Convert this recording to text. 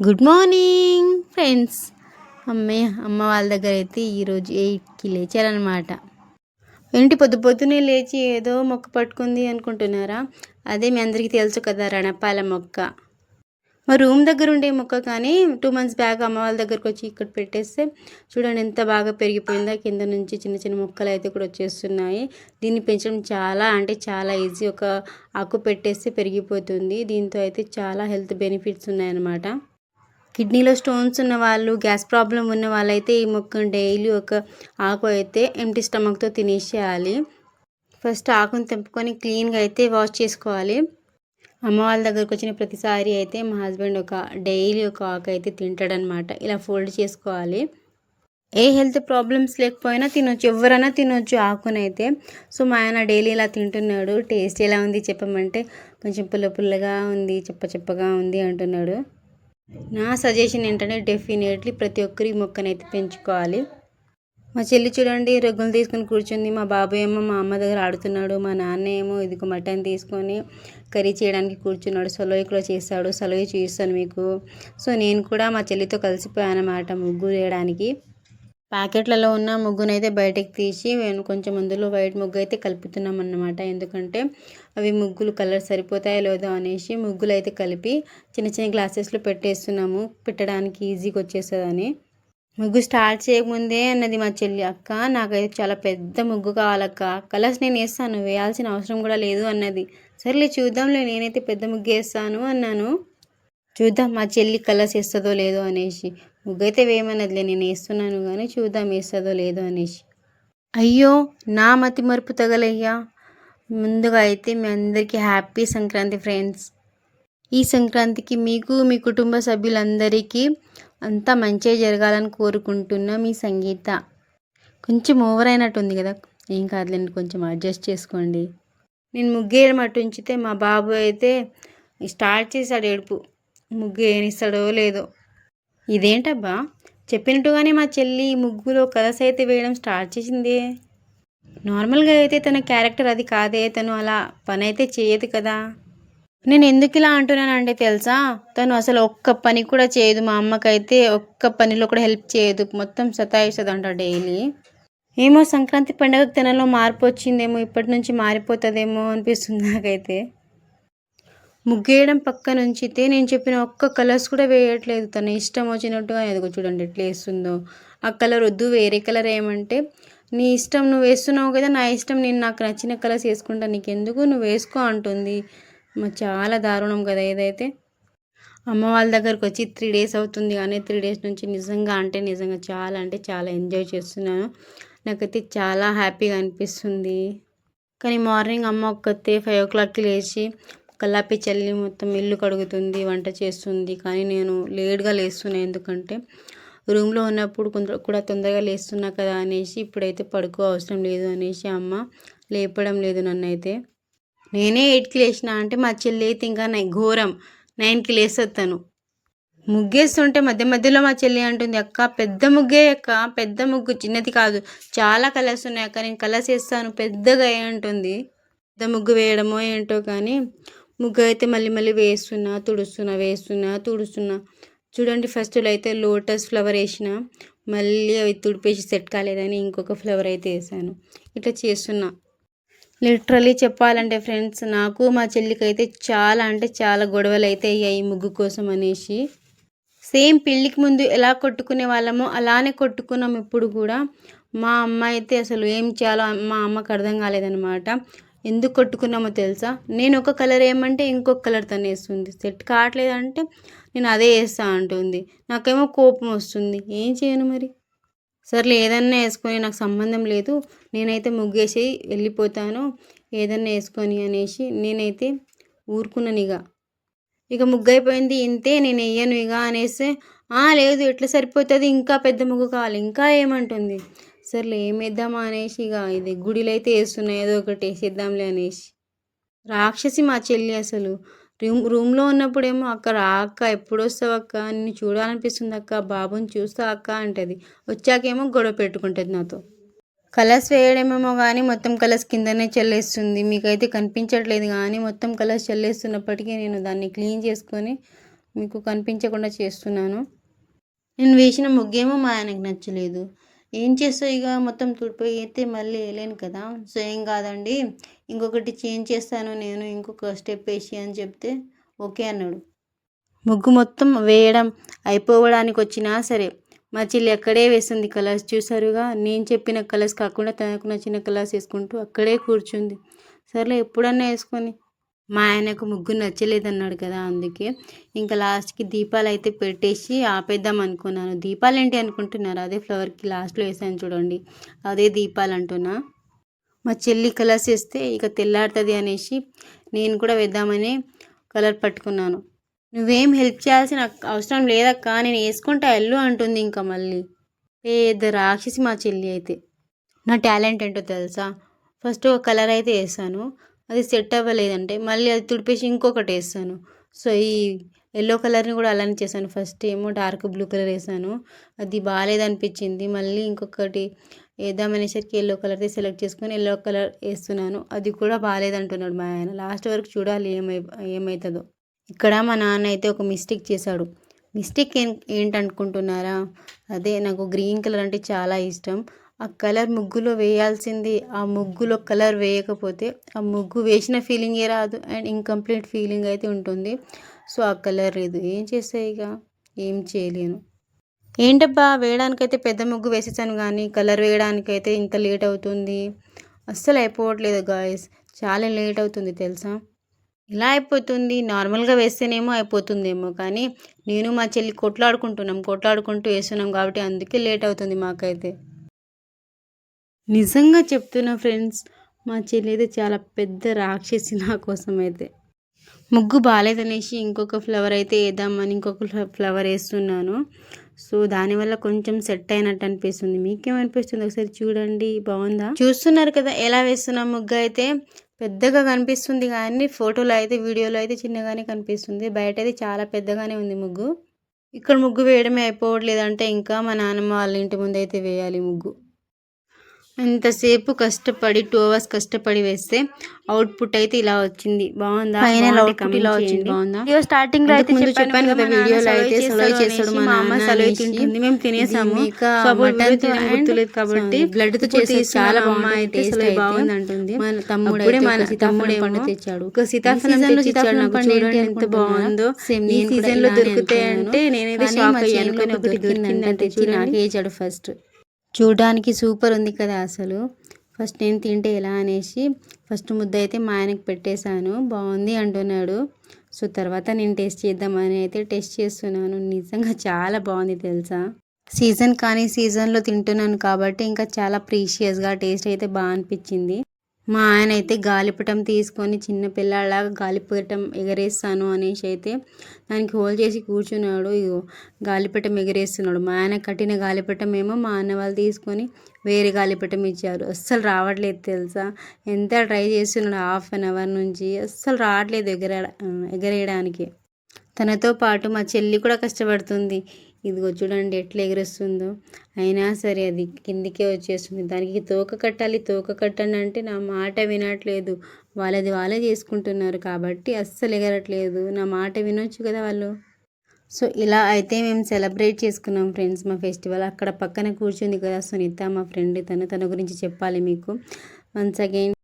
Good morning friends. అమ్మ వాళ్ళ దగ్గర అయితే ఈరోజు 8కి లేచారనమాట. ఏంటి పొద్దు పొద్దునే లేచి ఏదో మొక్క పట్టుకుంది అనుకుంటున్నారా? అదే మీ అందరికీ తెలుసు కదా, రణపాల మొక్క. మా రూమ్ దగ్గర ఉండే మొక్క, కానీ 2 months బ్యాక్ అమ్మ వాళ్ళ దగ్గరకు వచ్చి ఇక్కడ పెట్టేస్తే చూడండి ఎంత బాగా పెరిగిపోయిందో. కింద నుంచి చిన్న చిన్న మొక్కలు అయితే కూడా వచ్చేస్తున్నాయి. దీన్ని పెంచడం చాలా ఈజీ. ఒక ఆకు పెట్టేస్తే పెరిగిపోతుంది. దీంతో అయితే చాలా హెల్త్ బెనిఫిట్స్ ఉన్నాయన్నమాట. కిడ్నీలో స్టోన్స్ ఉన్న వాళ్ళు, గ్యాస్ ప్రాబ్లం ఉన్న వాళ్ళైతే ఈ మొక్కను డైలీ ఒక ఆకు అయితే ఎంప్టీ స్టమక్తో తినేసేయాలి. ఫస్ట్ ఆకును తెంపుకొని క్లీన్గా అయితే వాష్ చేసుకోవాలి. అమ్మ వాళ్ళ దగ్గరకు వచ్చిన ప్రతిసారి అయితే మా హస్బెండ్ డైలీ ఒక ఆకు అయితే తింటాడనమాట. ఇలా ఫోల్డ్ చేసుకోవాలి. ఏ హెల్త్ ప్రాబ్లమ్స్ లేకపోయినా తినొచ్చు, ఎవరైనా తినొచ్చు ఆకునైతే. సో మా ఆయన డైలీ ఇలా తింటున్నాడు. టేస్ట్ ఎలా ఉంది చెప్పమంటే కొంచెం పుల్లగా ఉంది, చెప్పగా ఉంది అంటున్నాడు. నా సజెషన్ ఏంటంటే డెఫినెట్లీ ప్రతి ఒక్కరి మొక్కనైతే పెంచుకోవాలి. మా చెల్లి చూడండి రొగ్గులు తీసుకొని కూర్చుంది. మా బాబాయ్ ఏమో మా అమ్మ దగ్గర ఆడుతున్నాడు. మా నాన్న ఏమో ఇదిగో మటన్ తీసుకొని కర్రీ చేయడానికి కూర్చున్నాడు. సలోయిలో చేస్తాడు. సలోయి చూపిస్తాను మీకు. సో నేను కూడా మా చెల్లితో కలిసిపోయాను అన్నమాట ముగ్గు వేయడానికి. ప్యాకెట్లలో ఉన్న ముగ్గునైతే బయటకు తీసి కొంచెం అందులో వైట్ ముగ్గు అయితే కలుపుతున్నాం అన్నమాట. ఎందుకంటే అవి ముగ్గులు కలర్ సరిపోతాయో లేదో అనేసి ముగ్గులు అయితే కలిపి చిన్న చిన్న గ్లాసెస్లో పెట్టేస్తున్నాము, పెట్టడానికి ఈజీగా వచ్చేస్తుందని. ముగ్గు స్టార్ట్ చేయకముందే అన్నది మా చెల్లి, అక్క నాకైతే చాలా పెద్ద ముగ్గు కావాలక్క, కలర్స్ నేను వేస్తాను, వేయాల్సిన అవసరం కూడా లేదు అన్నది. సర్లే చూద్దాంలే, నేనైతే పెద్ద ముగ్గు వేస్తాను అన్నాను. చూద్దాం మా చెల్లి కలర్స్ వేస్తుందో లేదో అనేసి. ముగ్గు అయితే వేయమన్నదిలే, నేను వేస్తున్నాను కానీ చూద్దాం వేస్తుందో లేదో అనేసి. అయ్యో నా మతి మరుపు తగలయ్యా. ముందుగా అయితే మీ అందరికీ హ్యాపీ సంక్రాంతి ఫ్రెండ్స్. ఈ సంక్రాంతికి మీకు, మీ కుటుంబ సభ్యులందరికీ అంతా మంచిగా జరగాలని కోరుకుంటున్నా. మీ సంగీత. కొంచెం ఓవర్ అయినట్టుంది కదా, ఏం కాదులేండి, కొంచెం అడ్జస్ట్ చేసుకోండి. నేను ముగ్గేయడం అటు ఉంచితే మా బాబు అయితే స్టార్ట్ చేశాడు ఏడుపు. ముగ్గు ఏనిస్తాడో లేదో. ఇదేంటబ్బా, చెప్పినట్టుగానే మా చెల్లి ముగ్గులో కలర్స్ అయితే వేయడం స్టార్ట్ చేసింది. నార్మల్గా అయితే తన క్యారెక్టర్ అది కాదే, తను అలా పని అయితే చేయదు కదా. నేను ఎందుకు ఇలా అంటున్నానంటే తెలుసా, తను అసలు ఒక్క పని కూడా చేయదు. మా అమ్మకైతే ఒక్క పనిలో కూడా హెల్ప్ చేయదు, మొత్తం సతాయిస్తుంది అంట డైలీ. ఏమో సంక్రాంతి పండుగకు తనలో మార్పు వచ్చిందేమో, ఇప్పటి నుంచి మారిపోతుందేమో అనిపిస్తుంది నాకైతే. ముగ్గేయడం పక్కన ఉంచితే నేను చెప్పిన ఒక్క కలర్స్ కూడా వేయట్లేదు. తన ఇష్టం వచ్చినట్టుగా ఎదుగు చూడండి ఎట్లా వేస్తుందో. ఆ కలర్ వద్దు వేరే కలర్ ఏమంటే, నీ ఇష్టం నువ్వు వేస్తున్నావు కదా, నా ఇష్టం నేను నాకు నచ్చిన కలర్స్ వేసుకుంటా, నీకెందుకు నువ్వు వేసుకో అంటుంది. చాలా దారుణం కదా ఇదైతే. అమ్మ వాళ్ళ దగ్గరకు వచ్చి 3 days అవుతుంది, కానీ 3 days నుంచి నిజంగా చాలా ఎంజాయ్ చేస్తున్నాను. నాకైతే చాలా హ్యాపీగా అనిపిస్తుంది. కానీ మార్నింగ్ అమ్మ ఒక్కతే 5 o'clockకి లేచి కల్లాపి చల్లి మొత్తం ఇల్లు కడుగుతుంది, వంట చేస్తుంది. కానీ నేను లేట్గా లేస్తున్నాను, ఎందుకంటే రూమ్లో ఉన్నప్పుడు కూడా తొందరగా లేస్తున్నా కదా అనేసి. ఇప్పుడైతే పడుకో అవసరం లేదు అనేసి అమ్మ లేపడం లేదు నన్నైతే. నేనే 8కి లేచిన అంటే మా చెల్లి అయితే ఇంకా ఘోరం, 9కి లేస్తుంది తను. ముగ్గేస్తుంటే మధ్యలో మా చెల్లి అంటుంది, అక్క పెద్ద ముగ్గే అక్క, పెద్ద ముగ్గు, చిన్నది కాదు, చాలా కలర్స్ ఉన్నాయి అక్క, నేను కలర్స్ వేస్తాను పెద్దగా అంటుంది. పెద్ద ముగ్గు వేయడమో ఏంటో కానీ ముగ్గు అయితే మళ్ళీ వేస్తున్నా తుడుస్తున్నా. చూడండి ఫస్ట్లో అయితే లోటస్ ఫ్లవర్ వేసిన, మళ్ళీ అవి తుడిపేసి సెట్ కాలేదని ఇంకొక ఫ్లవర్ అయితే వేసాను. ఇట్లా చేస్తున్నా. లిటరలీ చెప్పాలంటే ఫ్రెండ్స్, నాకు మా చెల్లికి అయితే చాలా గొడవలు అయితే అయ్యాయి ముగ్గు కోసం అనేసి. సేమ్ పెళ్ళికి ముందు ఎలా కొట్టుకునే వాళ్ళమో అలానే కొట్టుకున్నాం ఇప్పుడు కూడా. మా అమ్మ అయితే అసలు ఏం చేయాలో మా అమ్మకు అర్థం కాలేదనమాట. ఎందుకు కొట్టుకున్నామో తెలుసా, నేను ఒక కలర్ ఏమంటే ఇంకొక కలర్ తను వేస్తుంది, సెట్ కావట్లేదంటే నేను అదే వేస్తా అంటుంది. నాకేమో కోపం వస్తుంది, ఏం చేయను మరి. సర్లే ఏదన్నా వేసుకొని నాకు సంబంధం లేదు, నేనైతే ముగ్గేసి వెళ్ళిపోతాను, ఏదన్నా వేసుకొని అనేసి నేనైతే ఊరుకున్నాను. ఇక ముగ్గు అయిపోయింది ఇంతే, నేను వేయను అనేసి. లేదు ఎట్లా సరిపోతుంది, ఇంకా పెద్ద ముగ్గు కావాలి, ఇంకా ఏమంటుంది. సర్లే ఏం వేద్దామా అనేసి ఇది గుడిలో అయితే వేస్తున్నాయి, ఏదో ఒకటి వేసేద్దాంలే అనేసి. రాక్షసి మా చెల్లి అసలు. రూమ్లో ఉన్నప్పుడేమో అక్క రా అక్క, ఎప్పుడు వస్తావు అక్క, నిన్ను చూడాలనిపిస్తుంది అక్క, బాబుని చూస్తా అక్క అంటది. వచ్చాకేమో గొడవ పెట్టుకుంటుంది నాతో. కలర్స్ వేయడమేమో కానీ మొత్తం కలర్స్ కిందనే చల్లేస్తుంది. మీకైతే కనిపించట్లేదు కానీ మొత్తం కలర్స్ చల్లేస్తున్నప్పటికీ నేను దాన్ని క్లీన్ చేసుకొని మీకు కనిపించకుండా చేస్తున్నాను. నేను వేసిన ముగ్గేమో మా ఆయనకు నచ్చలేదు. ఏం చేస్తావు, ఇక మొత్తం తుడిపోయి అయితే మళ్ళీ వేయలేను కదా. సో ఏం కాదండి, ఇంకొకటి చేంజ్ చేస్తాను నేను, ఇంకొక స్టెప్ వేసి అని చెప్తే ఓకే అన్నాడు. ముగ్గు మొత్తం వేయడం అయిపోవడానికి వచ్చినా సరే మా చెల్లి అక్కడే వేస్తుంది కలర్స్. చూసారుగా, నేను చెప్పిన కలర్స్ కాకుండా తనకు నచ్చిన కలర్స్ వేసుకుంటూ అక్కడే కూర్చుంది. సర్లే ఎప్పుడన్నా వేసుకొని. మా ఆయనకు ముగ్గు నచ్చలేదన్నాడు కదా, అందుకే ఇంకా లాస్ట్కి దీపాలు అయితే పెట్టేసి ఆపేద్దాం అనుకున్నాను. దీపాలు ఏంటి అనుకుంటున్నారు, అదే ఫ్లవర్కి లాస్ట్లో వేసాను చూడండి, అదే దీపాలు అంటున్నా. మా చెల్లి కలర్స్ వేస్తే ఇక తెల్లారుతుంది అనేసి నేను కూడా వేద్దామని కలర్ పట్టుకున్నాను. నువ్వేం హెల్ప్ చేయాల్సిన అవసరం లేదక్క, నేను వేసుకుంటా ఎల్లు అంటుంది. ఇంకా మళ్ళీ పెద్ద రాక్షసి మా చెల్లి అయితే. నా టాలెంట్ ఏంటో తెలుసా, ఫస్ట్ ఒక కలర్ అయితే వేసాను, అది సెట్ అవ్వలేదంటే మళ్ళీ అది తుడిపేసి ఇంకొకటి వేస్తాను. సో ఈ ఎల్లో కలర్ని కూడా అలానే చేశాను. ఫస్ట్ ఏమో డార్క్ బ్లూ కలర్ వేసాను, అది బాగాలేదనిపించింది. మళ్ళీ ఇంకొకటి వేద్దామనేసరికి ఎల్లో కలర్ది సెలెక్ట్ చేసుకొని ఎల్లో కలర్ వేస్తున్నాను, అది కూడా బాగాలేదంటున్నాడు మా ఆయన. లాస్ట్ వరకు చూడాలి ఏమవుతుందో. ఇక్కడ మా నాన్న అయితే ఒక మిస్టేక్ చేశాడు. మిస్టేక్ ఏంటనుకుంటున్నారా, అదే నాకు గ్రీన్ కలర్ అంటే చాలా ఇష్టం. ఆ కలర్ ముగ్గులో వేయాల్సింది, ఆ ముగ్గులో కలర్ వేయకపోతే ఆ ముగ్గు వేసిన ఫీలింగే రాదు అండ్ ఇన్కంప్లీట్ ఫీలింగ్ అయితే ఉంటుంది. సో ఆ కలర్ లేదు, ఏం చేస్తే ఇక ఏం చేయలేను. ఏంటబ్బా, వేయడానికైతే పెద్ద ముగ్గు వేసేసాను కానీ కలర్ వేయడానికైతే ఇంత లేట్ అవుతుంది. అస్సలు అయిపోవట్లేదు గాయస్, చాలా లేట్ అవుతుంది తెలుసా. ఇలా అయిపోతుంది, నార్మల్గా వేస్తేనేమో అయిపోతుందేమో, కానీ నేను మా చెల్లి కొట్లాడుకుంటూ వేస్తున్నాం కాబట్టి అందుకే లేట్ అవుతుంది మాకైతే. నిజంగా చెప్తున్నా ఫ్రెండ్స్, మా చెల్లి అయితే చాలా పెద్ద రాక్షసి నా కోసం అయితే. ముగ్గు బాగాలేదనేసి ఇంకొక ఫ్లవర్ అయితే వేద్దామని ఇంకొక ఫ్లవర్ వేస్తున్నాను. సో దానివల్ల కొంచెం సెట్ అయినట్టు అనిపిస్తుంది. మీకేమనిపిస్తుంది ఒకసారి చూడండి, బాగుందా? చూస్తున్నారు కదా ఎలా వేస్తున్నా. ముగ్గు అయితే పెద్దగా కనిపిస్తుంది కానీ ఫోటోలో అయితే వీడియోలో అయితే చిన్నగానే కనిపిస్తుంది, బయట అయితే చాలా పెద్దగానే ఉంది ముగ్గు. ఇక్కడ ముగ్గు వేయడమే అయిపోవట్లేదంటే ఇంకా మా నాన్నమ్మ వాళ్ళ ఇంటి ముందు అయితే వేయాలి ముగ్గు. ఎంతసేపు కష్టపడి 2 hours కష్టపడి వేస్తే అవుట్పుట్ అయితే ఇలా వచ్చింది. బాగుందా? ఫైనల్ అవుట్పుట్ ఇలా వచ్చింది. బాగుందా? వీడియో స్టార్టింగ్ లో అయితే చెప్పాను కదా, వీడియోలో అయితే సలై చేస్తాడు మా అమ్మ, సలై తింటుంది, మేము తినేసాము. మటన్ తినే గుర్తులేదు కాబట్టి బ్లడ్ తో చేసి చాలా బాగుంది, సలై బాగుంది అంటుంది. మన తమ్ముడేమో తెచ్చాడు, ఒక సీతాఫలం తెచ్చాడు. నాకు చూడండి ఎంత బాగుందో, ఈ సీజన్ లో దొరుకుతాయి అంటే నేనైతే షాక్ అయ్యాను. కానీ ఒకటి దొరికిందంటే తెచ్చి నాకే ఇచ్చాడు ఫస్ట్. చూడడానికి సూపర్ ఉంది కదా అసలు. ఫస్ట్ నేను తింటే ఎలా అనేసి ఫస్ట్ ముద్ద అయితే మా ఆయనకి పెట్టేశాను, బాగుంది అంటున్నాడు. సో తర్వాత నేను టేస్ట్ చేద్దామని అయితే టేస్ట్ చేస్తున్నాను. నిజంగా చాలా బాగుంది తెలుసా. సీజన్ కానీ సీజన్లో తింటున్నాను కాబట్టి ఇంకా చాలా ప్రీషియస్గా టేస్ట్ అయితే బాగా అనిపించింది. మా ఆయన అయితే గాలిపటం తీసుకొని చిన్న పిల్లాడిలాగా గాలిపటం ఎగరేస్తాను అనేసి అయితే దానికి హోల్ చేసి కూర్చున్నాడు. ఇగో గాలిపటం ఎగరేస్తున్నాడు. మా ఆయన కట్టిన గాలిపటం ఏమో మా అన్న వాళ్ళు తీసుకొని వేరే గాలిపటం ఇచ్చారు. అస్సలు రావట్లేదు తెలుసా. ఎంత ట్రై చేస్తున్నాడు 1/2 hour నుంచి, అస్సలు రావట్లేదు ఎగరేయడానికి. తనతో పాటు మా చెల్లి కూడా కష్టపడుతుంది. ఇదిగో చూడండి ఎట్లా ఎగరేస్తుందో, అయినా సరే అది కిందికే వచ్చేస్తుంది. దానికి తోక కట్టండి అంటే నా మాట వినట్లేదు. వాళ్ళే చేసుకుంటున్నారు కాబట్టి అస్సలు ఎగరట్లేదు. నా మాట వినొచ్చు కదా వాళ్ళు. సో ఇలా అయితే మేము సెలబ్రేట్ చేసుకున్నాం ఫ్రెండ్స్ మా ఫెస్టివల్. అక్కడ పక్కన కూర్చుంది కదా సునీత, మా ఫ్రెండ్, తన గురించి చెప్పాలి మీకు. Once again